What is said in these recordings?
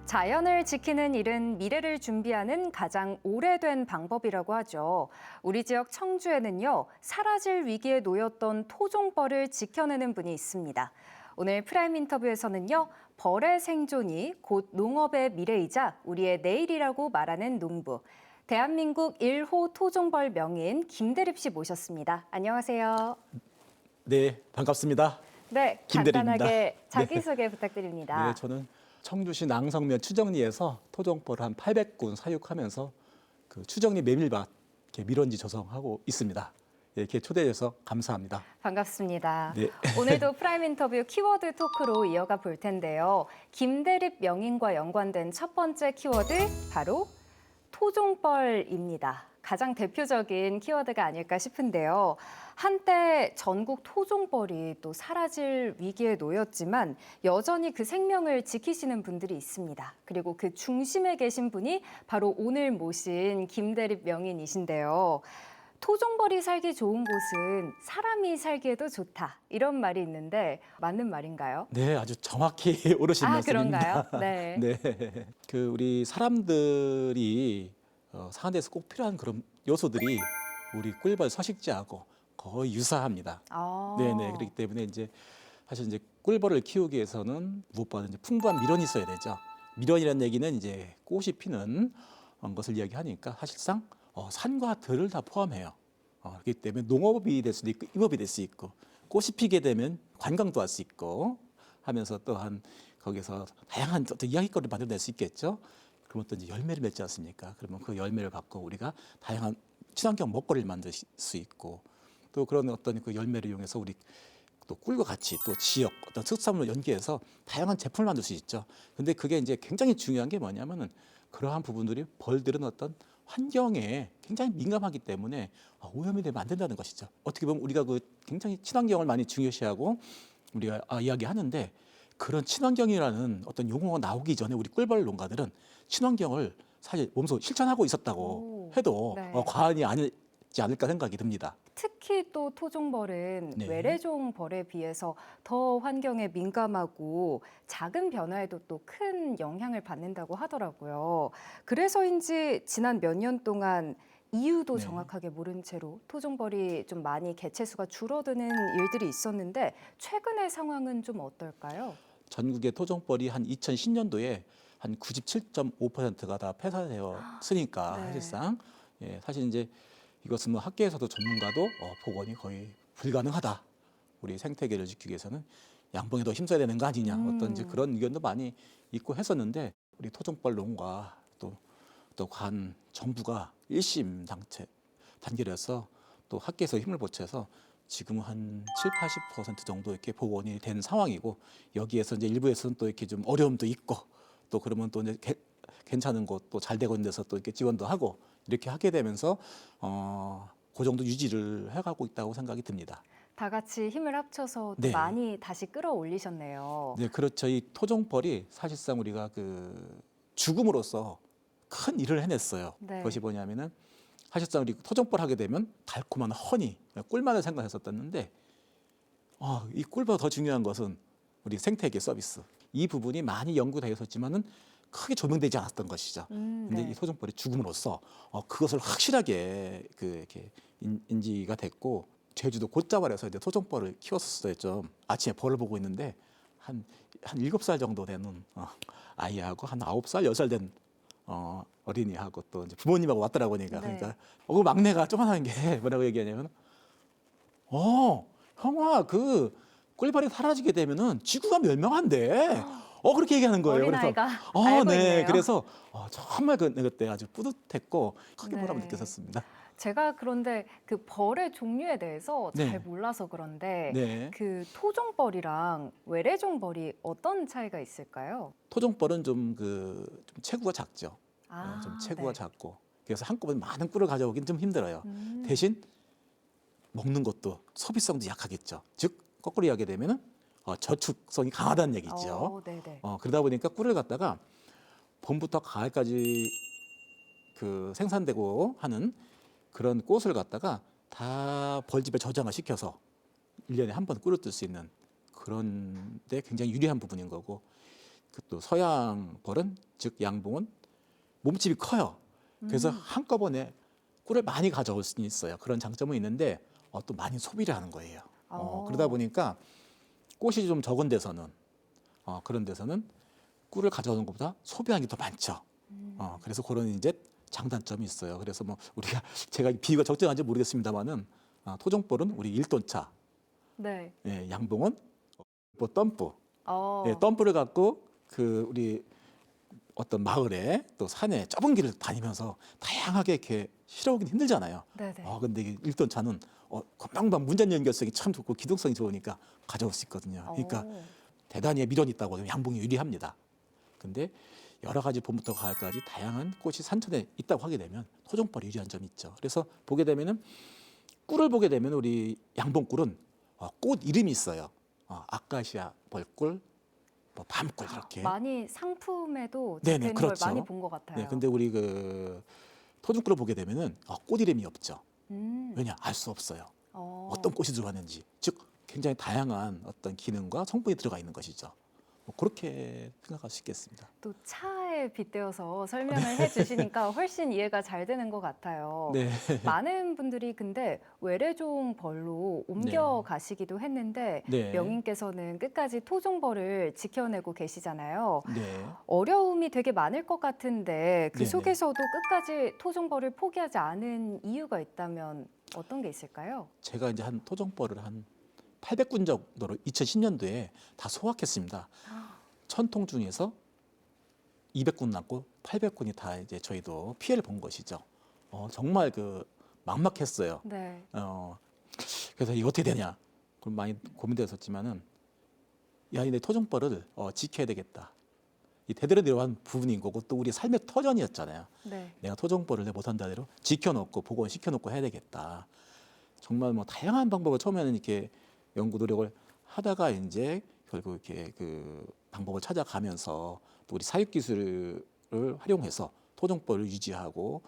자연을 지키는 일은 미래를 준비하는 가장 오래된 방법이라고 하죠. 우리 지역 청주에는요, 사라질 위기에 놓였던 토종벌을 지켜내는 분이 있습니다. 오늘 프라임 인터뷰에서는요, 벌의 생존이 곧 농업의 미래이자 우리의 내일이라고 말하는 농부. 대한민국 1호 토종벌 명인 김대립 씨 모셨습니다. 안녕하세요. 네, 반갑습니다. 네, 김대립입니다. 간단하게 자기소개 부탁드립니다. 네, 저는 청주시 낭성면 추정리에서 토종벌 한 800군 사육하면서 그 추정리 메밀밭 이렇게 밀원지 조성하고 있습니다. 이렇게 초대해 주셔서 감사합니다. 반갑습니다. 네. 오늘도 프라임 인터뷰 키워드 토크로 이어가 볼 텐데요. 김대립 명인과 연관된 첫 번째 키워드 바로 토종벌입니다. 가장 대표적인 키워드가 아닐까 싶은데요. 한때 전국 토종벌이 또 사라질 위기에 놓였지만 여전히 그 생명을 지키시는 분들이 있습니다. 그리고 그 중심에 계신 분이 바로 오늘 모신 김대립 명인이신데요. 토종벌이 살기 좋은 곳은 사람이 살기에도 좋다. 이런 말이 있는데 맞는 말인가요? 네, 아주 정확히 오르신 말씀입니다. 그런가요? 네. 네, 그 우리 사람들이 사는 데서 꼭 필요한 그런 요소들이 우리 꿀벌 서식지하고 거의 유사합니다. 네네. 그렇기 때문에 이제 사실 이제 꿀벌을 키우기 위해서는 무엇보다 이제 풍부한 밀원이 있어야 되죠. 밀원이라는 얘기는 이제 꽃이 피는 것을 이야기하니까 사실상 산과 들을 다 포함해요. 그렇기 때문에 농업이 될 수도 있고 임업이 될 수 있고 꽃이 피게 되면 관광도 할 수 있고 하면서 또한 거기서 다양한 어떤 이야기거리를 만들어낼 수 있겠죠. 그러면 또 이제 열매를 맺지 않습니까? 그러면 그 열매를 갖고 우리가 다양한 친환경 먹거리를 만들 수 있고 또 그런 어떤 그 열매를 이용해서 우리 또 꿀과 같이 또 지역 어떤 특산물을 연계해서 다양한 제품을 만들 수 있죠. 근데 그게 이제 굉장히 중요한 게 뭐냐면은 그러한 부분들이 벌들은 어떤 환경에 굉장히 민감하기 때문에 오염이 되면 안 된다는 것이죠. 어떻게 보면 우리가 그 굉장히 친환경을 많이 중요시하고 우리가 이야기하는데 그런 친환경이라는 어떤 용어가 나오기 전에 우리 꿀벌 농가들은 친환경을 사실 몸소 실천하고 있었다고 해도 네. 과언이 아니지 않을까 생각이 듭니다. 특히 또 토종벌은 네. 외래종 벌에 비해서 더 환경에 민감하고 작은 변화에도 또 큰 영향을 받는다고 하더라고요. 그래서인지 지난 몇 년 동안 이유도 네. 정확하게 모른 채로 토종벌이 좀 많이 개체수가 줄어드는 일들이 있었는데 최근의 상황은 좀 어떨까요? 전국의 토종벌이 한 2010년도에 한 97.5%가 다 폐사되었으니까 네. 사실상 사실 이제 이것은 뭐 학계에서도 전문가도 복원이 거의 불가능하다. 우리 생태계를 지키기 위해서는 양봉에 더 힘써야 되는 거 아니냐. 어떤 이제 그런 의견도 많이 있고 했었는데 우리 토종벌 농가 또 관 정부가 일심 단결해서 또 학계에서 힘을 보태서 지금 한 7, 80% 정도 이렇게 복원이 된 상황이고 여기에서 이제 일부에서는 또 이렇게 좀 어려움도 있고 또 그러면 또 이제 괜찮은 곳 또 잘 되고 있는 데서 또 이렇게 지원도 하고 이렇게 하게 되면서 그 정도 유지를 해가고 있다고 생각이 듭니다. 다 같이 힘을 합쳐서 또 네. 많이 다시 끌어올리셨네요. 네, 그렇죠. 이 토종벌이 사실상 우리가 그 죽음으로써 큰 일을 해냈어요. 네. 그것이 뭐냐면은 사실상 우리 토종벌 하게 되면 달콤한 허니, 꿀만을 생각했었었는데 이 꿀보다 더 중요한 것은 우리 생태계 서비스. 이 부분이 많이 연구되어 있었지만은 크게 조명되지 않았던 것이죠. 근데 네. 이 토종벌이 죽음으로써 그것을 확실하게 이렇게 인지가 됐고 제주도 곶자왈에서 이제 토종벌을 키웠었어요. 좀 아침에 벌을 보고 있는데 한 7살 정도 되는 아이하고 한 9살, 10살 된 어린이하고 또 이제 부모님하고 왔더라고 보니까 네. 그러니까 그 막내가 조그만한 게 뭐라고 얘기하냐면 형아 그 꿀벌이 사라지게 되면은 지구가 멸망한대. 그렇게 얘기하는 거예요. 어린아이가 알고 네. 있네요. 그래서 정말 그때 아주 뿌듯했고 크게 보람을 네. 느꼈었습니다. 제가 그런데 그 벌의 종류에 대해서 네. 잘 몰라서 그런데 네. 그 토종벌이랑 외래종벌이 어떤 차이가 있을까요? 토종벌은 좀 체구가 작죠. 좀 체구가 네. 작고 그래서 한꺼번에 많은 꿀을 가져오긴 좀 힘들어요. 대신 먹는 것도 소비성도 약하겠죠. 즉 거꾸로 이야기하게 되면은 저축성이 강하다는 얘기죠. 네네. 그러다 보니까 꿀을 갖다가 봄부터 가을까지 그 생산되고 하는 그런 꽃을 갖다가 다 벌집에 저장을 시켜서 1년에 한 번 꿀을 뜰 수 있는 그런 데 굉장히 유리한 부분인 거고 또 서양 벌은 즉 양봉은 몸집이 커요. 그래서 한꺼번에 꿀을 많이 가져올 수 있어요. 그런 장점은 있는데 또 많이 소비를 하는 거예요. 그러다 보니까 꽃이 좀 적은 데서는 그런 데서는 꿀을 가져오는 것보다 소비하는 게 더 많죠. 그래서 그런 이제 장단점이 있어요. 그래서 뭐 우리가 제가 비유가 적절한지 모르겠습니다만은 토종벌은 우리 1톤차, 네. 예, 양봉은 뭐 덤프, 어. 예, 덤프를 갖고 그 우리 어떤 마을에 또 산에 좁은 길을 다니면서 다양하게 이렇게 실어오긴 힘들잖아요. 네네. 근데 이게 1톤차는 금방금방 문전 연결성이 참 좋고 기동성이 좋으니까 가져올 수 있거든요. 그러니까 오. 대단히 미련이 있다고 하면 양봉이 유리합니다. 근데 여러 가지 봄부터 가을까지 다양한 꽃이 산천에 있다고 하게 되면 토종벌이 유리한 점이 있죠. 그래서 보게 되면은 꿀을 보게 되면 우리 양봉꿀은 꽃 이름이 있어요. 아카시아 벌꿀, 뭐 밤꿀 이렇게. 많이 상품에도 네네, 적혀있는 걸 그렇죠. 많이 본 것 같아요. 네, 근데 우리 그 토종꿀을 보게 되면은 꽃 이름이 없죠. 음. 왜냐? 알 수 없어요. 어. 어떤 꽃이 들어갔는지, 즉 굉장히 다양한 어떤 기능과 성분이 들어가 있는 것이죠. 그렇게 생각할 수 있겠습니다. 또 차에 빗대어서 설명을 해주시니까 훨씬 이해가 잘 되는 것 같아요. 네. 많은 분들이 근데 외래종 벌로 옮겨가시기도 했는데 네. 명인께서는 끝까지 토종벌을 지켜내고 계시잖아요. 네. 어려움이 되게 많을 것 같은데 그 네네. 속에서도 끝까지 토종벌을 포기하지 않은 이유가 있다면 어떤 게 있을까요? 제가 이제 한 토종벌을 한 800군 정도로 2010년도에 다 소확했습니다. 1000통 중에서 200군 남고 800군이 다 이제 저희도 피해를 본 것이죠. 정말 그 막막했어요. 네. 그래서 이게 어떻게 되냐? 그럼 많이 고민되었었지만은 야, 이 토종벌을 지켜야 되겠다. 이 대대로 내려온 부분인 거고 또 우리 삶의 터전이었잖아요. 네. 내가 토종벌을 내 못한 대로 지켜놓고 복원시켜놓고 해야 되겠다. 정말 뭐 다양한 방법을 처음에는 이렇게 연구 노력을 하다가 이제 결국 이렇게 그 방법을 찾아가면서 또 우리 사육 기술을 활용해서 토종벌을 유지하고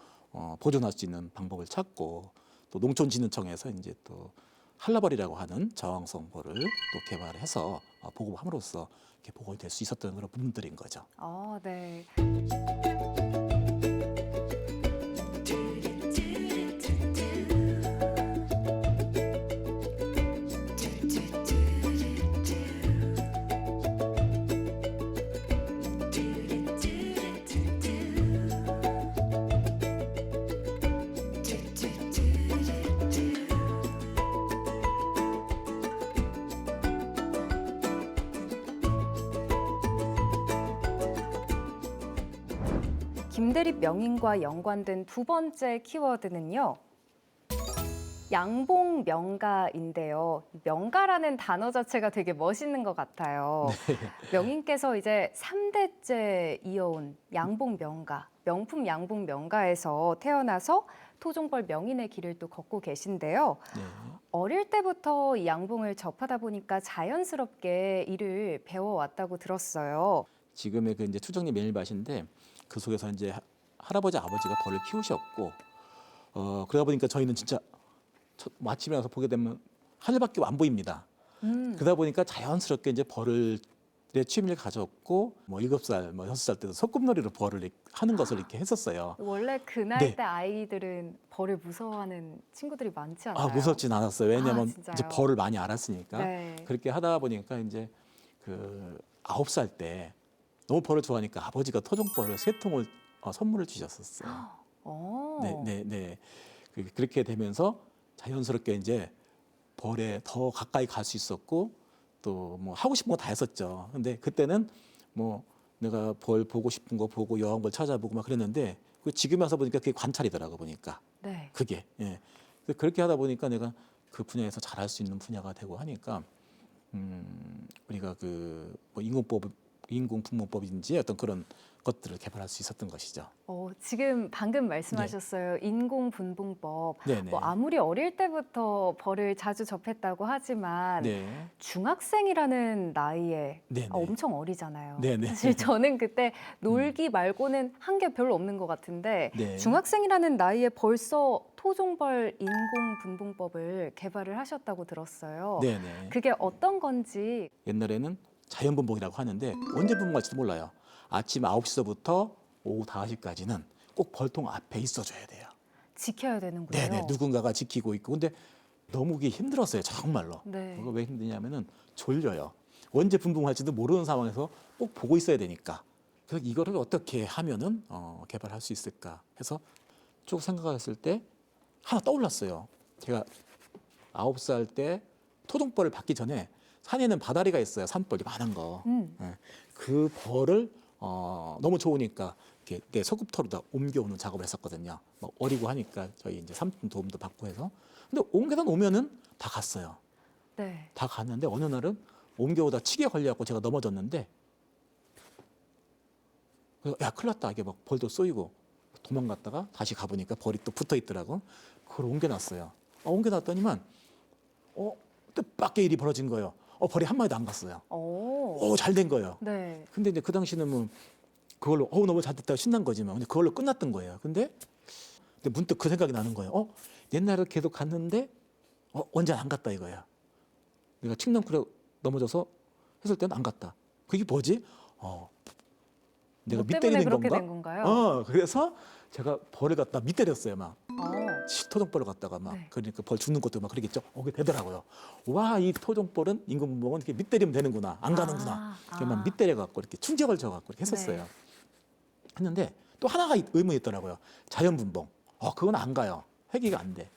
보존할 수 있는 방법을 찾고 또 농촌진흥청에서 이제 또 한라벌이라고 하는 저항성 벌을 또 개발해서 보급함으로써 이렇게 보건이 될 수 있었던 그런 부분들인 거죠. 네. 김대립 명인과 연관된 두 번째 키워드는요. 양봉명가인데요. 명가라는 단어 자체가 되게 멋있는 것 같아요. 명인께서 이제 3대째 이어온 양봉명가, 명품 양봉명가에서 태어나서 토종벌 명인의 길을 또 걷고 계신데요. 네. 어릴 때부터 이 양봉을 접하다 보니까 자연스럽게 이를 배워왔다고 들었어요. 지금의 그 이제 추정리 메밀밭인데 그 속에서 이제 할아버지 아버지가 벌을 키우셨고 그러다 보니까 저희는 진짜 아침에 와서 보게 되면 하늘밖에 안 보입니다. 그러다 보니까 자연스럽게 이제 벌을 내 취미를 가졌고 뭐 7살, 뭐 6살 때도 소꿉놀이로 벌을 하는 것을 이렇게 했었어요. 원래 그 나이 네. 때 아이들은 벌을 무서워하는 친구들이 많지 않나요? 무섭진 않았어요. 왜냐하면 진짜요? 이제 벌을 많이 알았으니까. 네. 그렇게 하다 보니까 이제 그 9살 때 너무 벌을 좋아하니까 아버지가 토종벌을 3통을 선물을 주셨었어요. 네. 그렇게 되면서 자연스럽게 이제 벌에 더 가까이 갈 수 있었고 또 뭐 하고 싶은 거 다 했었죠. 근데 그때는 뭐 내가 벌 보고 싶은 거 보고 여왕 벌 찾아보고 막 그랬는데 지금 와서 보니까 그게 관찰이더라고 보니까. 네. 그게. 예. 그래서 그렇게 하다 보니까 내가 그 분야에서 잘할 수 있는 분야가 되고 하니까 우리가 그 뭐 인공분모법인지 어떤 그런 것들을 개발할 수 있었던 것이죠. 지금 방금 말씀하셨어요. 인공분봉법. 네네. 뭐 아무리 어릴 때부터 벌을 자주 접했다고 하지만 네. 중학생이라는 나이에 네네. 엄청 어리잖아요. 네네. 사실 저는 그때 놀기 말고는 한 게 별로 없는 것 같은데 네. 중학생이라는 나이에 벌써 토종벌 인공분봉법을 개발을 하셨다고 들었어요. 네네. 그게 어떤 건지. 옛날에는 자연분봉이라고 하는데 언제 분봉할지도 몰라요. 아침 9시서부터 오후 5시까지는 꼭 벌통 앞에 있어줘야 돼요. 지켜야 되는군요. 네네, 누군가가 지키고 있고. 근데 너무 그게 힘들었어요, 정말로. 네. 그거 왜 힘드냐면은 졸려요. 언제 분봉할지도 모르는 상황에서 꼭 보고 있어야 되니까. 그래서 이거를 어떻게 하면은 개발할 수 있을까 해서 쭉 생각했을 때 하나 떠올랐어요. 제가 9살 때 토종벌을 받기 전에 산에는 바다리가 있어요. 산벌이 많은 거. 예. 그 벌을 너무 좋으니까 이렇게 내 소급터로다 옮겨오는 작업을 했었거든요. 뭐 어리고 하니까 저희 이제 삼촌 도움도 받고 해서. 근데 옮겨다 놓으면은 다 갔어요. 네. 다 갔는데 어느 날은 옮겨오다 치게 걸려갖고 제가 넘어졌는데, 그래서 야 큰일 났다. 이게 막 벌도 쏘이고 도망갔다가 다시 가보니까 벌이 또 붙어 있더라고. 그걸 옮겨놨어요. 옮겨놨더니만 뜻밖의 일이 벌어진 거예요. 벌이 한 마리도 안 갔어요. 오. 잘 된 거예요. 네. 근데 이제 그 당시는 뭐 그걸로 너무 잘 됐다고 신난 거지만, 근데 그걸로 끝났던 거예요. 근데 문득 그 생각이 나는 거예요. 옛날에 계속 갔는데 언제 안 갔다 이거야. 내가 칡넝쿨에 넘어져서 했을 때는 안 갔다. 그게 뭐지? 내가 뭐 밑때리는 때문에 그렇게 건가? 된 건가요? 그래서 제가 벌을 갖다 밑때렸어요. 막 어. 토종벌을 갖다가 막 네. 그러니까 벌 죽는 것도 막 그러겠죠. 그게 되더라고요. 와, 이 토종벌은 임금분봉은 이렇게 밑때리면 되는구나. 안 가는구나. 이렇게 막 밑때려 갖고 이렇게 충격을 줘 갖고 이렇게 했었어요. 네. 했는데 또 하나가 의문이 있더라고요. 자연분봉. 그건 안 가요. 회귀가 안 돼.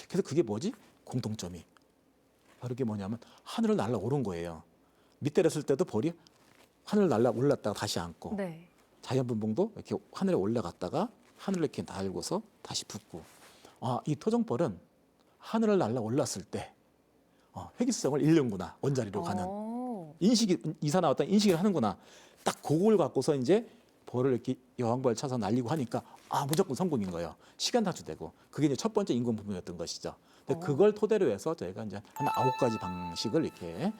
그래서 그게 뭐지? 공통점이. 바로 그게 뭐냐면 하늘을 날아오른 거예요. 밑때렸을 때도 벌이 하늘을 날아올랐다가 다시 앉고, 네. 자연분봉도 이렇게 하늘에 올라갔다가 하늘을 이렇게 날고서 다시 붙고. 이 토종벌은 하늘을 날아올랐을 때 회귀성을 잃는구나. 원자리로 가는 인식이, 이사 나왔다는 인식을 하는구나. 딱 그걸 갖고서 이제 벌을 이렇게 여왕벌 차서 날리고 하니까 무조건 성공인 거예요. 시간 단축되고. 그게 이제 첫 번째 인공 부분이었던 것이죠. 근데 그걸 토대로 해서 저희가 이제 한 9가지 방식을 이렇게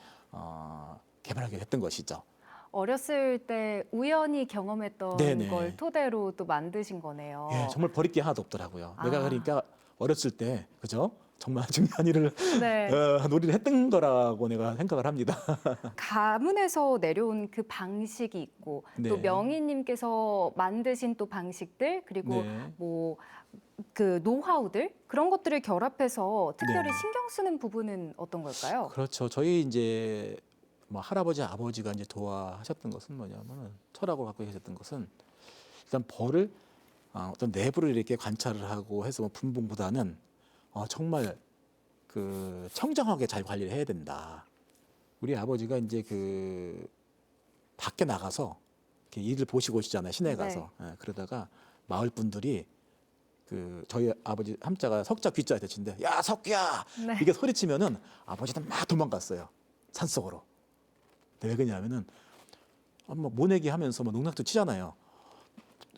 개발하게 됐던 것이죠. 어렸을 때 우연히 경험했던 네네. 걸 토대로 또 만드신 거네요. 예, 정말 버릴 게 하나도 없더라고요. 내가 그러니까 어렸을 때, 그죠? 정말 중요한 일을 네. 놀이를 했던 거라고 내가 생각을 합니다. 가문에서 내려온 그 방식이 있고 또 네. 명희님께서 만드신 또 방식들 그리고 네. 뭐 그 노하우들 그런 것들을 결합해서 특별히 네. 신경 쓰는 부분은 어떤 걸까요? 그렇죠. 저희 이제 뭐 할아버지, 아버지가 이제 좋아하셨던 것은 뭐냐면은, 철학을 갖고 계셨던 것은 일단 벌을 어떤 내부를 이렇게 관찰을 하고 해서 뭐 분봉보다는 정말 그 청정하게 잘 관리를 해야 된다. 우리 아버지가 이제 그 밖에 나가서 이렇게 일을 보시고 오시잖아요. 시내 가서. 그러다가 마을 분들이 그 저희 아버지 함자가 석자 귀자 대신데, 야 석귀야, 네. 이게 소리치면은 아버지는 막 도망갔어요. 산속으로. 왜 그러냐면은 뭐 모내기 하면서 뭐 농약도 치잖아요.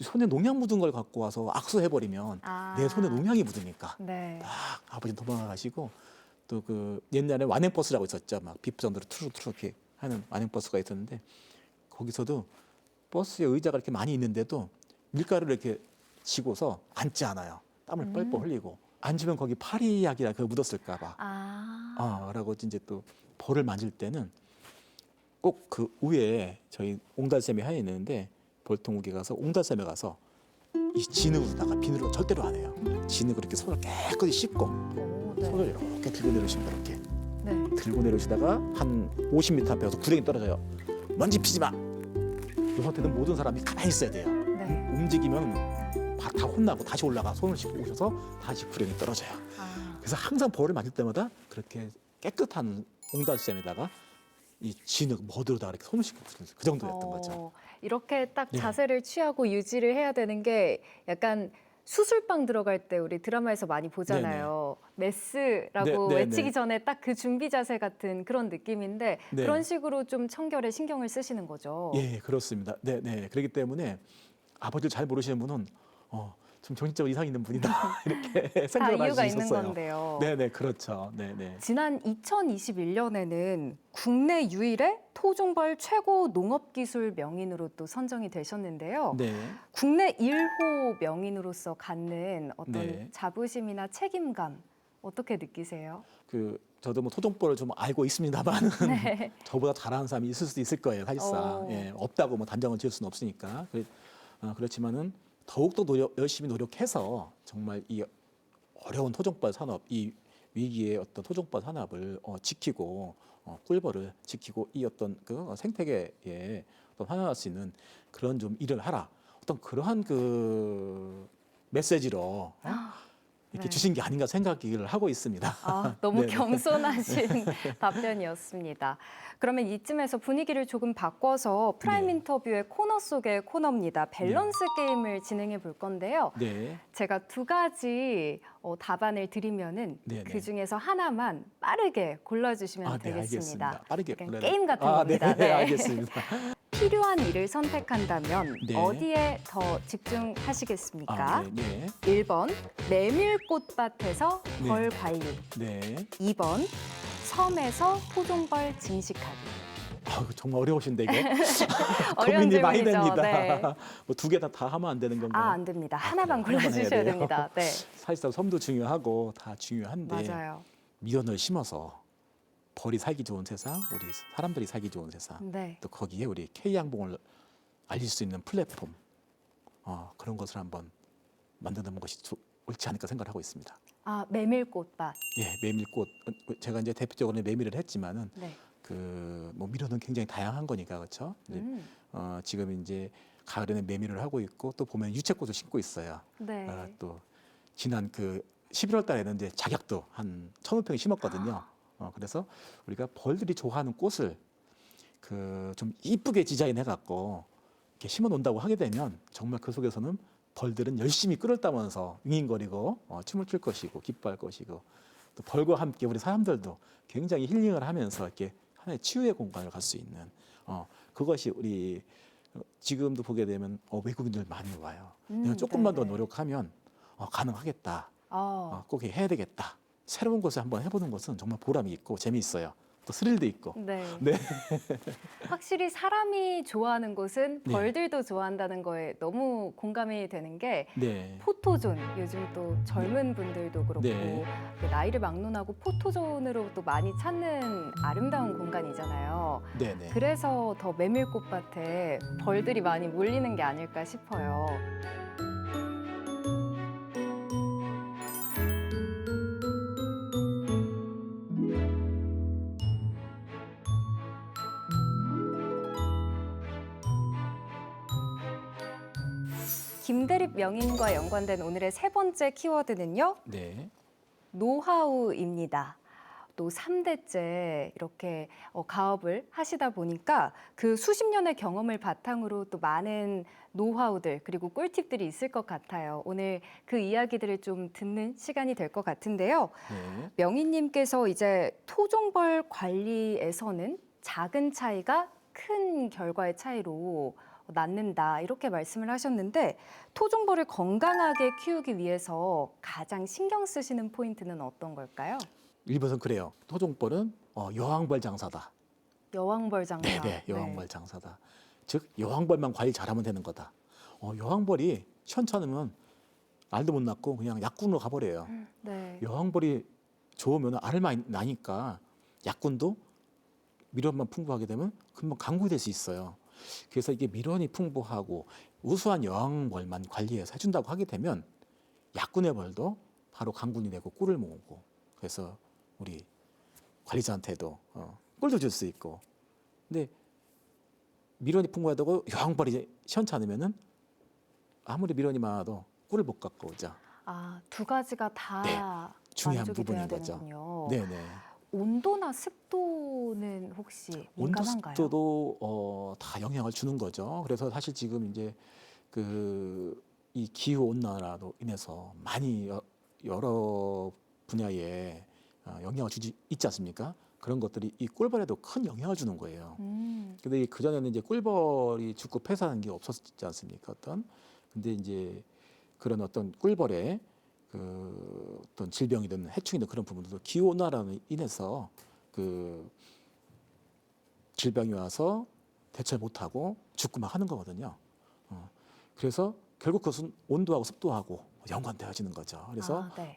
손에 농약 묻은 걸 갖고 와서 악수해버리면 내 손에 농약이 묻으니까 네. 딱 아버지 도망가시고, 또 그 옛날에 완행버스라고 있었죠. 막 비프전도로 투르투르 이렇게 하는 완행버스가 있었는데, 거기서도 버스에 의자가 이렇게 많이 있는데도 밀가루를 이렇게 지고서 앉지 않아요. 땀을 뻘뻘 흘리고. 앉으면 거기 파리약이라 그거 묻었을까 봐. 라고 이제 또 벌을 만질 때는 꼭 그 위에 저희 옹달샘이 하나 있는데, 벌통 우기 가서 옹달샘에 가서 이 진흙으로다가 비누로 절대로 안 해요. 진흙으로 이렇게 손을 깨끗이 씻고 네. 손을 이렇게 들고 내려오십니다. 이렇게 네. 들고 내려오시다가 한 50m 앞에 가서 구덩이 떨어져요. 먼지 피지 마. 이 상태는 모든 사람이 가만히 있어야 돼요. 네. 움직이면 다 혼나고 다시 올라가 손을 씻고 오셔서 다시 구덩이 떨어져요. 그래서 항상 벌을 만질 때마다 그렇게 깨끗한 옹달샘에다가 이 진흙 머드로다가 이렇게 손을 씻고 그 정도였던 거죠. 이렇게 딱 네. 자세를 취하고 유지를 해야 되는 게 약간 수술방 들어갈 때 우리 드라마에서 많이 보잖아요. 메스라고 네, 네, 외치기 네. 전에 딱 그 준비 자세 같은 그런 느낌인데 네. 그런 식으로 좀 청결에 신경을 쓰시는 거죠. 예, 그렇습니다. 네. 그렇기 때문에 아버지를 잘 모르시는 분은 좀 정신적으로 이상 있는 분이다 이렇게 다 생각을 할 이유가 수 있는 있었어요. 건데요. 네, 그렇죠. 네. 지난 2021년에는 국내 유일의 토종벌 최고 농업기술 명인으로 또 선정이 되셨는데요. 네. 국내 1호 명인으로서 갖는 어떤 네. 자부심이나 책임감 어떻게 느끼세요? 그 저도 뭐 토종벌을 좀 알고 있습니다만 네. 저보다 잘하는 사람이 있을 수도 있을 거예요, 사실상. 예, 없다고 뭐 단정을 지을 수는 없으니까. 그렇지만은 더욱더 열심히 노력해서 정말 이 어려운 토종벌 산업, 이 위기의 어떤 토종벌 산업을 지키고 꿀벌을 지키고 이 어떤 그 생태계에 또 환원할 수 있는 그런 좀 일을 하라. 어떤 그러한 그 메시지로 이렇게 네. 주신 게 아닌가 생각을 하고 있습니다. 아, 너무 네네. 겸손하신 답변이었습니다. 그러면 이쯤에서 분위기를 조금 바꿔서 프라임 네. 인터뷰의 코너 속의 코너입니다. 밸런스 게임을 진행해 볼 건데요. 네. 제가 두 가지 답안을 드리면은 네네. 그 중에서 하나만 빠르게 골라주시면 네, 되겠습니다. 알겠습니다. 빠르게 약간 골라야 게임 같은 네, 겁니다. 네. 알겠습니다. 필요한 일을 선택한다면 네. 어디에 더 집중하시겠습니까? 네, 1번 메밀꽃밭에서 네. 벌 관리, 네. 2번 섬에서 토종벌 증식하기. 이거 정말 어려우신데 이거. 어려운 고민이 많이 질문이죠. 됩니다. 네. 뭐 두 개 다 하면 안 되는 건가요? 안 됩니다. 하나만 그래요? 하나만 골라주셔야 해야 돼요? 됩니다. 네, 사실상 섬도 중요하고 다 중요한데 맞아요. 미련을 심어서 벌이 살기 좋은 세상, 우리 사람들이 살기 좋은 세상, 네, 또 거기에 우리 K 양봉을 알릴 수 있는 플랫폼, 그런 것을 한번 만드는 것이 옳지 않을까 생각을 하고 있습니다. 아 메밀꽃밭. 예, 메밀꽃 제가 이제 대표적으로 메밀을 했지만은 네, 뭐 미련은 굉장히 다양한 거니까 그렇죠. 지금 이제 가을에는 메밀을 하고 있고 또 보면 유채꽃을 심고 있어요. 네. 또 지난 그 11월 달에는 이제 작약도 한 1,500평 심었거든요. 그래서 우리가 벌들이 좋아하는 꽃을 그 좀 이쁘게 디자인해 갖고 이렇게 심어 놓는다고 하게 되면 정말 그 속에서는 벌들은 열심히 꿀을 따면서 윙윙거리고 춤을 출 것이고 기뻐할 것이고 또 벌과 함께 우리 사람들도 굉장히 힐링을 하면서 이렇게 하나의 치유의 공간을 갈 수 있는 그것이 우리 지금도 보게 되면 외국인들 많이 와요. 내가 조금만 더 네네. 노력하면 가능하겠다. 어, 꼭 해야 되겠다. 새로운 것을 한번 해보는 것은 정말 보람이 있고 재미있어요. 또 스릴도 있고. 네. 네. 확실히 사람이 좋아하는 곳은 네. 벌들도 좋아한다는 거에 너무 공감이 되는 게 네. 포토존 요즘 또 젊은 분들도 그렇고 네. 그 나이를 막론하고 포토존으로 또 많이 찾는 아름다운 공간이잖아요. 네네. 그래서 더 메밀꽃밭에 벌들이 많이 몰리는 게 아닐까 싶어요. 김대립 명인과 연관된 오늘의 세 번째 키워드는요. 네. 노하우입니다. 또 3대째 이렇게 가업을 하시다 보니까 그 수십 년의 경험을 바탕으로 또 많은 노하우들 그리고 꿀팁들이 있을 것 같아요. 오늘 그 이야기들을 좀 듣는 시간이 될 것 같은데요. 네. 명희님께서 이제 토종벌 관리에서는 작은 차이가 큰 결과의 차이로 낳는다 이렇게 말씀을 하셨는데 토종벌을 건강하게 키우기 위해서 가장 신경 쓰시는 포인트는 어떤 걸까요? 일본은 그래요. 토종벌은 여왕벌 장사다. 여왕벌 장사. 네네. 여왕벌 장사다. 즉 여왕벌만 관리 잘하면 되는 거다. 여왕벌이 시원찮으면 알도 못 낳고 그냥 약군으로 가버려요. 네. 여왕벌이 좋으면 알을 많이 나니까 약군도 미련만 풍부하게 되면 금방 강국이 될 수 있어요. 그래서 이게 미련이 풍부하고 우수한 여왕벌만 관리해서 해준다고 하게 되면 약군의 벌도 바로 강군이 되고 꿀을 모으고 그래서 우리 관리자한테도 꿀도 줄 수 있고 근데 미련이 풍부하다고 여왕벌이 시원찮으면은 아무리 미련이 많아도 꿀을 못 갖고 오자. 아, 두 가지가 다 네, 중요한 만족이 돼야 부분인 거죠. 되는군요. 네네. 온도나 습도는 혹시 온도 민감한가요? 습도도 다 영향을 주는 거죠. 그래서 사실 지금 이제 이 기후 온난화로 인해서 많이 여러 분야에 영향을 있지 않습니까? 그런 것들이 이 꿀벌에도 큰 영향을 주는 거예요. 근데 그 전에는 이제 꿀벌이 죽고 폐사하는 게 없었지 않습니까? 근데 이제 그런 어떤 꿀벌의 어떤 질병이든 해충이든 그런 부분들도 기후 온난화로 인해서 질병이 와서 대처를 못하고 죽고 막 하는 거거든요. 그래서 결국 그것은 온도하고 습도하고 연관되어지는 거죠. 그래서 네.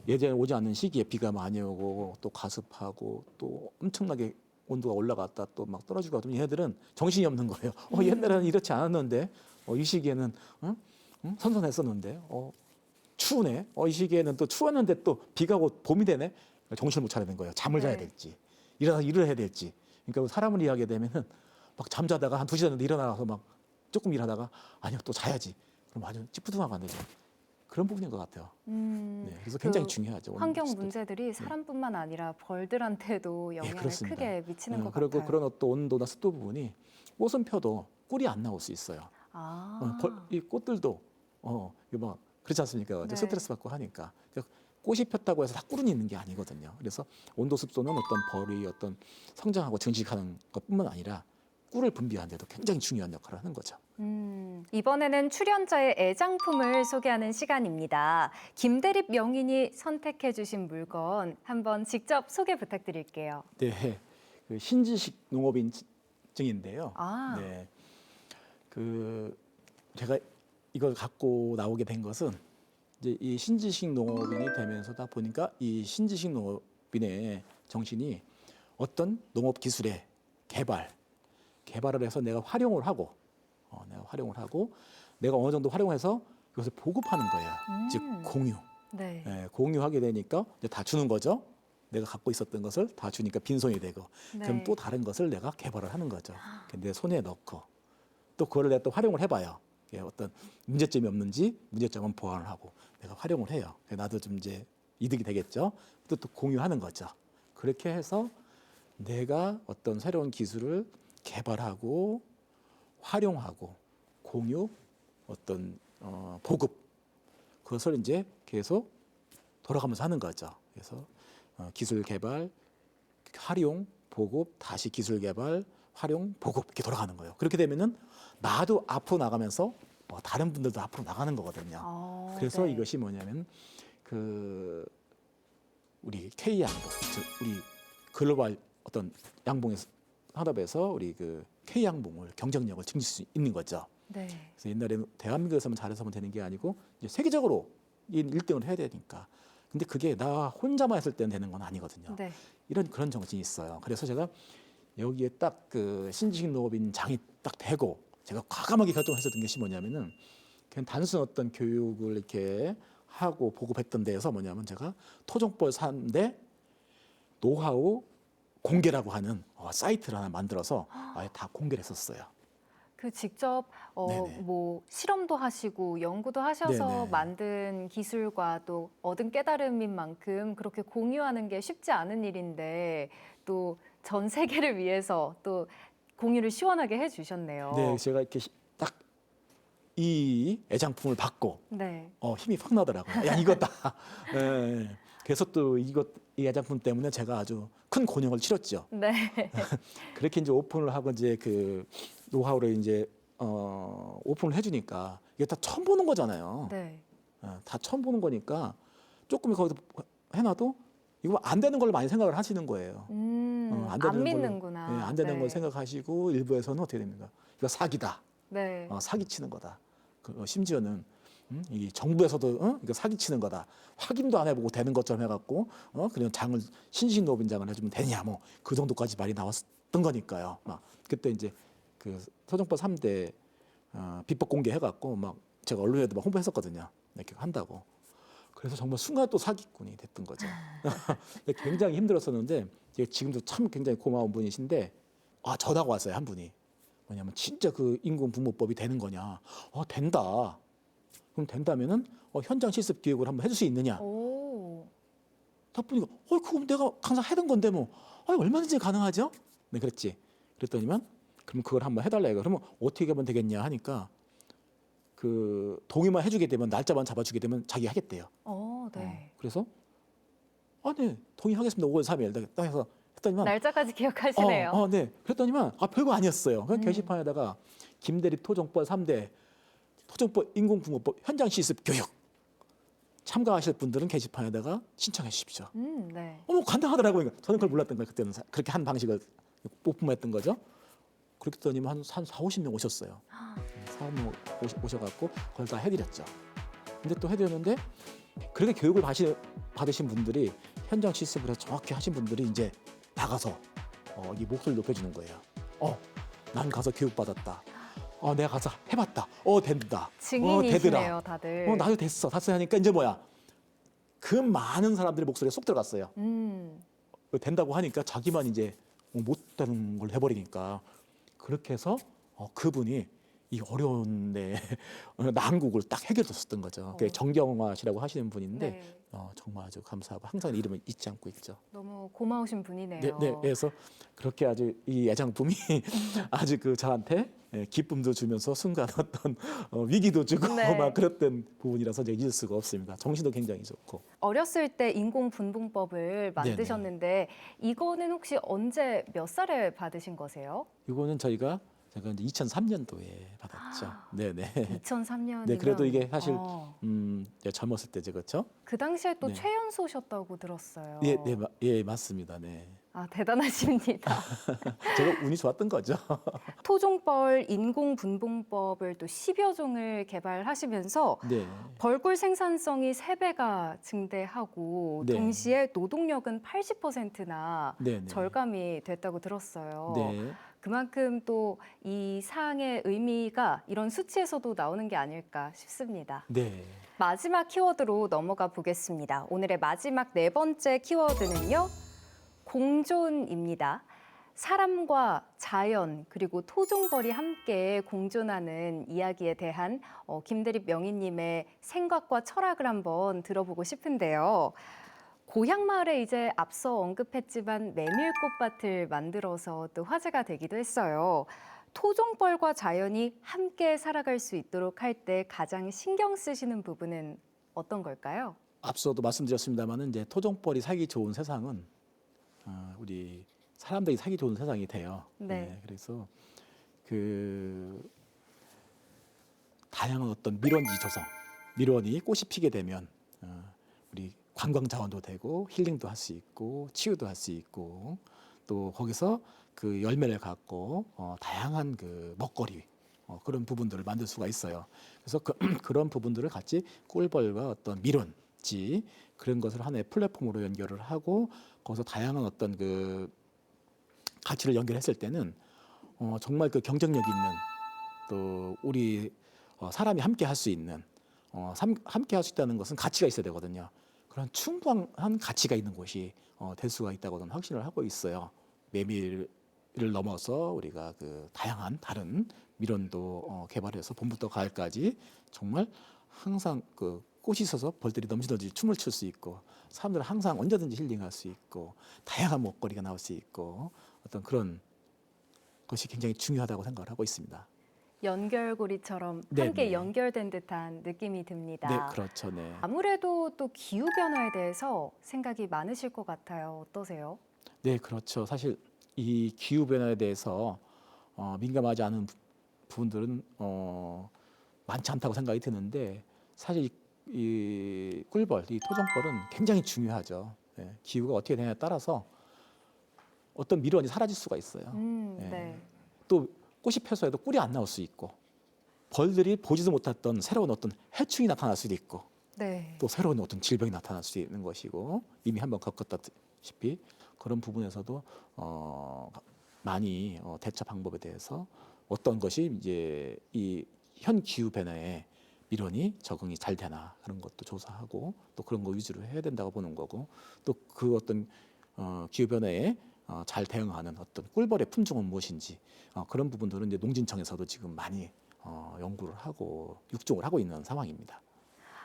예전에 오지 않는 시기에 비가 많이 오고 또 가습하고 또 엄청나게 온도가 올라갔다 또 막 떨어지고 하더니 얘네들은 정신이 없는 거예요. 옛날에는 이렇지 않았는데 이 시기에는 선선했었는데 추우네. 이 시기에는 또 추웠는데 또 비가 오고 봄이 되네. 정신을 못 차리는 거예요. 잠을 자야 될지 일어나서 일을 해야 될지. 그러니까 사람을 이해하게 되면은 막 잠자다가 한 2시간 정도 일어나서 막 조금 일하다가 아니요 또 자야지. 그럼 아주 찌뿌둥하면 안 되죠. 그런 부분인 것 같아요. 네, 그래서 굉장히 중요하죠. 환경 문제들이 사람뿐만 아니라 벌들한테도 영향을 그렇습니다. 크게 미치는 것 그리고 같아요. 그런 또 온도나 습도 부분이 꽃은 펴도 꿀이 안 나올 수 있어요. 이 꽃들도 이거 뭐 그렇지 않습니까? 네. 스트레스 받고 하니까 그러니까 꽃이 폈다고 해서 다 꿀은 있는 게 아니거든요. 그래서 온도 습도는 어떤 벌이 어떤 성장하고 증식하는 것뿐만 아니라 꿀을 분비하는 데도 굉장히 중요한 역할을 하는 거죠. 이번에는 출연자의 애장품을 소개하는 시간입니다. 김대립 명인이 선택해 주신 물건 한번 직접 소개 부탁드릴게요. 네, 그 신지식 농업인증인데요. 네, 제가 이걸 갖고 나오게 된 것은 이제 이 신지식 농업인이 되면서다 보니까 이 신지식 농업인의 정신이 어떤 농업 기술의 개발을 해서 내가 활용을 하고 내가 어느 정도 활용해서 이것을 보급하는 거예요. 즉 공유. 네, 공유하게 되니까 이제 다 주는 거죠. 내가 갖고 있었던 것을 다 주니까 빈손이 되고 그럼 또 다른 것을 내가 개발을 하는 거죠. 내 손에 넣고 또 그걸 내가 또 활용을 해봐요. 어떤 문제점이 없는지 문제점은 보완을 하고 내가 활용을 해요. 나도 좀 이제 이득이 되겠죠. 또 공유하는 거죠. 그렇게 해서 내가 어떤 새로운 기술을 개발하고 활용하고 공유 어떤 보급 그것을 이제 계속 돌아가면서 하는 거죠. 그래서 기술 개발, 활용, 보급, 다시 기술 개발, 활용, 보급 이렇게 돌아가는 거예요. 그렇게 되면은 나도 앞으로 나가면서 다른 분들도 앞으로 나가는 거거든요. 그래서 네. 이것이 뭐냐면 우리 K 양봉, 즉 우리 글로벌 어떤 양봉의 산업에서 우리 K 양봉을 경쟁력을 증진할 수 있는 거죠. 네. 그래서 옛날에는 대한민국에서만 잘해서만 되는 게 아니고 이제 세계적으로 1등을 해야 되니까. 근데 그게 나 혼자만 했을 때는 되는 건 아니거든요. 네. 그런 정신이 있어요. 그래서 제가 여기에 딱 신지식 농업인 장이 딱 되고 제가 과감하게 결정했었던 것이 뭐냐면은 그냥 단순 어떤 교육을 이렇게 하고 보급했던 데에서 뭐냐면 제가 토종벌 3대 노하우 공개라고 하는 사이트를 하나 만들어서 아예 다 공개를 했었어요. 직접 네네. 뭐 실험도 하시고 연구도 하셔서 네네. 만든 기술과 또 얻은 깨달음인 만큼 그렇게 공유하는 게 쉽지 않은 일인데 또 전 세계를 위해서 또 공유를 시원하게 해주셨네요. 네, 제가 이렇게 딱 이 애장품을 받고 네. 힘이 확 나더라고요. 야, 이거다. 네. 그래서 또 이 애장품 때문에 제가 아주 큰 곤욕을 치렀죠. 네. 그렇게 이제 오픈을 하고 이제 노하우를 이제 오픈을 해주니까 이게 다 처음 보는 거잖아요. 네. 다 처음 보는 거니까 조금 거기서 해놔도 이거 안 되는 걸 많이 생각을 하시는 거예요. 안 믿는구나. 네, 안 되는 네. 걸 생각하시고 일부에서는 어떻게 됩니까? 이거 사기다. 네. 사기치는 거다. 심지어는 이 정부에서도 이거 사기치는 거다. 확인도 안 해보고 되는 것처럼 해갖고 그냥 신식 농업인장을 해주면 되냐 뭐 그 정도까지 말이 나왔던 거니까요. 막 그때 이제 토종법 3대 비법 공개해갖고 막 제가 언론에도 막 홍보했었거든요. 이렇게 한다고. 그래서 정말 순간 또 사기꾼이 됐던 거죠. 굉장히 힘들었었는데 지금도 참 굉장히 고마운 분이신데 전화가 왔어요. 한 분이. 뭐냐면 진짜 인공분모법이 되는 거냐. 된다. 그럼 된다면은 현장 실습 교육을 한번 해줄 수 있느냐. 오. 딱 보니까 그럼 내가 항상 하던 건데 뭐 얼마든지 가능하죠. 네, 그랬지. 그랬더니만 그럼 그걸 한번 해달라 이거. 그러면 어떻게 하면 되겠냐 하니까 동의만 해주게 되면 날짜만 잡아주게 되면 자기 하겠대요. 네. 그래서 네 동의하겠습니다. 5월 3일 딱 해서 했더니만 날짜까지 기억하시네요. 네. 그랬더니만 별거 아니었어요. 그 게시판에다가 김대립 토종법 3대 토종법 인공분모법 현장 실습 교육 참가하실 분들은 게시판에다가 신청해 주십시오. 네. 간단하더라고요. 저는 그걸 몰랐던 거예요. 그때는 그렇게 한 방식을 오픈했던 거죠. 그렇게 했더니 한 4, 50명 오셨어요. 4, 50명 오셔갖고 그걸 다 해드렸죠. 근데 또 해드렸는데 그렇게 교육을 받으신 분들이 현장 실습을 해서 정확히 하신 분들이 이제 나가서 이 목소리를 높여주는 거예요. 난 가서 교육받았다. 내가 가서 해봤다. 된다. 증인이시네요, 되더라. 다들. 나도 됐어. 하니까 이제 뭐야? 그 많은 사람들의 목소리가 쏙 들어갔어요. 된다고 하니까 자기만 이제 못 되는 걸 해버리니까 그렇게 해서 그분이 이 어려운 데 난국을 딱 해결했었던 거죠. 정경화 씨라고 하시는 분인데 네. 정말 아주 감사하고 항상 이름을 잊지 않고 있죠. 너무 고마우신 분이네요. 네. 그래서 그렇게 아주 이 애장품이 아주 저한테 기쁨도 주면서 순간 어떤 위기도 주고 네. 막 그랬던 부분이라서 제가 잊을 수가 없습니다. 정신도 굉장히 좋고. 어렸을 때 인공분봉법을 만드셨는데 이거는 혹시 언제 몇 살에 받으신 거세요? 이거는 제가 이제 2003년도에 받았죠. 네네. 2003년이면 네, 그래도 이게 사실 이제 젊었을 때죠, 그렇죠? 그 당시에 또 네. 최연소셨다고 들었어요. 예, 맞습니다. 네. 대단하십니다. 제가 운이 좋았던 거죠. 토종벌 인공분봉법을 또 10여 종을 개발하시면서 네. 벌꿀 생산성이 3배가 증대하고 네. 동시에 노동력은 80%나 네. 절감이 됐다고 들었어요. 네. 그만큼 또 이 사항의 의미가 이런 수치에서도 나오는 게 아닐까 싶습니다. 네. 마지막 키워드로 넘어가 보겠습니다. 오늘의 마지막 4번째 키워드는요. 공존입니다. 사람과 자연 그리고 토종벌이 함께 공존하는 이야기에 대한 김대립 명인님의 생각과 철학을 한번 들어보고 싶은데요. 고향마을에 이제 앞서 언급했지만 메밀꽃밭을 만들어서 또 화제가 되기도 했어요. 토종벌과 자연이 함께 살아갈 수 있도록 할 때 가장 신경 쓰시는 부분은 어떤 걸까요? 앞서도 말씀드렸습니다만은 이제 토종벌이 살기 좋은 세상은 우리 사람들이 살기 좋은 세상이 돼요. 네. 그래서 다양한 어떤 밀원지 조성, 밀원이 꽃이 피게 되면 우리 관광 자원도 되고 힐링도 할 수 있고 치유도 할 수 있고 또 거기서 그 열매를 갖고 다양한 먹거리 그런 부분들을 만들 수가 있어요. 그래서 그런 부분들을 같이 꿀벌과 어떤 밀원지 그런 것을 하나의 플랫폼으로 연결을 하고 거기서 다양한 어떤 가치를 연결했을 때는 정말 경쟁력 있는 또 우리 사람이 함께 할 수 있는 함께 할 수 있다는 것은 가치가 있어야 되거든요. 그런 충분한 가치가 있는 곳이 될 수가 있다고 저는 확신을 하고 있어요. 메밀을 넘어서 우리가 다양한 다른 밀원도 개발해서 봄부터 가을까지 정말 항상 꽃이 있어서 벌들이 넘치듯이 춤을 출 수 있고 사람들은 항상 언제든지 힐링할 수 있고 다양한 먹거리가 나올 수 있고 어떤 그런 것이 굉장히 중요하다고 생각을 하고 있습니다. 연결고리처럼 네, 함께 네. 연결된 듯한 느낌이 듭니다. 네, 그렇죠. 네. 아무래도 또 기후 변화에 대해서 생각이 많으실 것 같아요. 어떠세요? 네, 그렇죠. 사실 이 기후 변화에 대해서 민감하지 않은 부분들은 많지 않다고 생각이 드는데 사실 이 꿀벌, 이 토종벌은 굉장히 중요하죠. 기후가 어떻게 되냐에 따라서 어떤 밀원이 사라질 수가 있어요. 네. 또 꽃이 펴서 해도 꿀이 안 나올 수 있고 벌들이 보지도 못했던 새로운 어떤 해충이 나타날 수도 있고 네. 또 새로운 어떤 질병이 나타날 수 있는 것이고 이미 한번 겪었다시피 그런 부분에서도 많이 대처 방법에 대해서 어떤 것이 이제 이 현 기후 변화에 밀원이 적응이 잘 되나 그런 것도 조사하고 또 그런 거 위주로 해야 된다고 보는 거고 또 그 어떤 기후 변화에 잘 대응하는 어떤 꿀벌의 품종은 무엇인지 그런 부분들은 이제 농진청에서도 지금 많이 연구를 하고 육종을 하고 있는 상황입니다.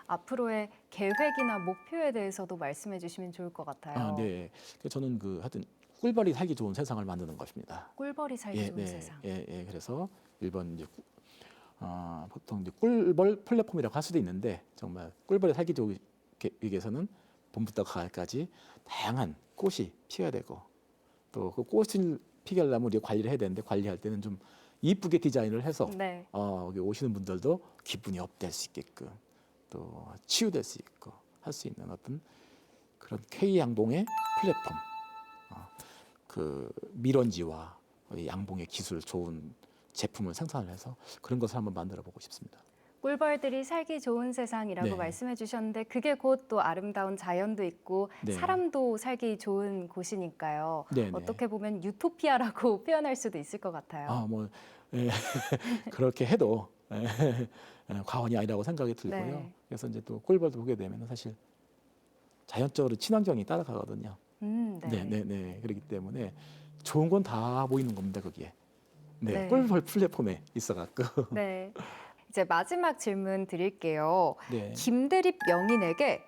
앞으로의 계획이나 목표에 대해서도 말씀해 주시면 좋을 것 같아요. 네. 그래서 저는 하여튼 꿀벌이 살기 좋은 세상을 만드는 것입니다. 꿀벌이 살기 좋은 세상. 그래서 일본 이제 보통 이제 꿀벌 플랫폼이라고 할 수도 있는데 정말 꿀벌이 살기 좋기 위해서는 봄부터 가을까지 다양한 꽃이 피어야 되고 또 그 꽃을 피게 하려면 우리가 관리를 해야 되는데 관리할 때는 좀 이쁘게 디자인을 해서 네. 여기 오시는 분들도 기분이 업될 수 있게끔 또 치유될 수 있고 할 수 있는 어떤 그런 K 양봉의 플랫폼, 밀원지와 양봉의 기술 좋은 제품을 생산을 해서 그런 것을 한번 만들어 보고 싶습니다. 꿀벌들이 살기 좋은 세상이라고 네. 말씀해 주셨는데 그게 곧 또 아름다운 자연도 있고 네. 사람도 살기 좋은 곳이니까요. 네네. 어떻게 보면 유토피아라고 표현할 수도 있을 것 같아요. 아, 뭐 예, 그렇게 해도 과언이 아니라고 생각이 들고요. 네. 그래서 이제 또 꿀벌도 보게 되면 사실 자연적으로 친환경이 따라가거든요. 네. 네. 그렇기 때문에 좋은 건 다 보이는 겁니다, 거기에. 네, 네. 꿀벌 플랫폼에 있어갖고. 네. 이제 마지막 질문 드릴게요. 네. 김대립 명인에게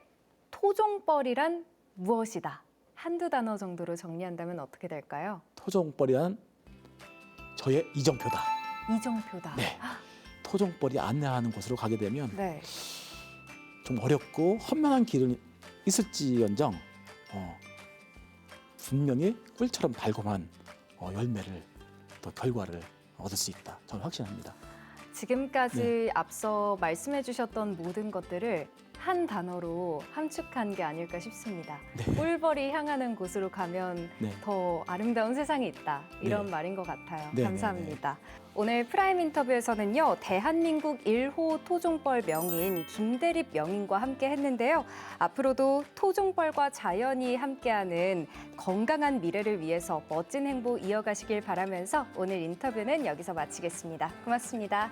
토종벌이란 무엇이다? 한두 단어 정도로 정리한다면 어떻게 될까요? 토종벌이란 저의 이정표다. 이정표다. 네. 토종벌이 안내하는 곳으로 가게 되면 네. 좀 어렵고 험난한 길은 있을지언정 분명히 꿀처럼 달콤한 열매를 또 결과를 얻을 수 있다. 저는 확신합니다. 지금까지 앞서 말씀해 주셨던 모든 것들을 한 단어로 함축한 게 아닐까 싶습니다. 네. 꿀벌이 향하는 곳으로 가면 네. 더 아름다운 세상이 있다. 이런 네. 말인 것 같아요. 네, 감사합니다. 오늘 프라임 인터뷰에서는요. 대한민국 1호 토종벌 명인 김대립 명인과 함께 했는데요. 앞으로도 토종벌과 자연이 함께하는 건강한 미래를 위해서 멋진 행보 이어가시길 바라면서 오늘 인터뷰는 여기서 마치겠습니다. 고맙습니다.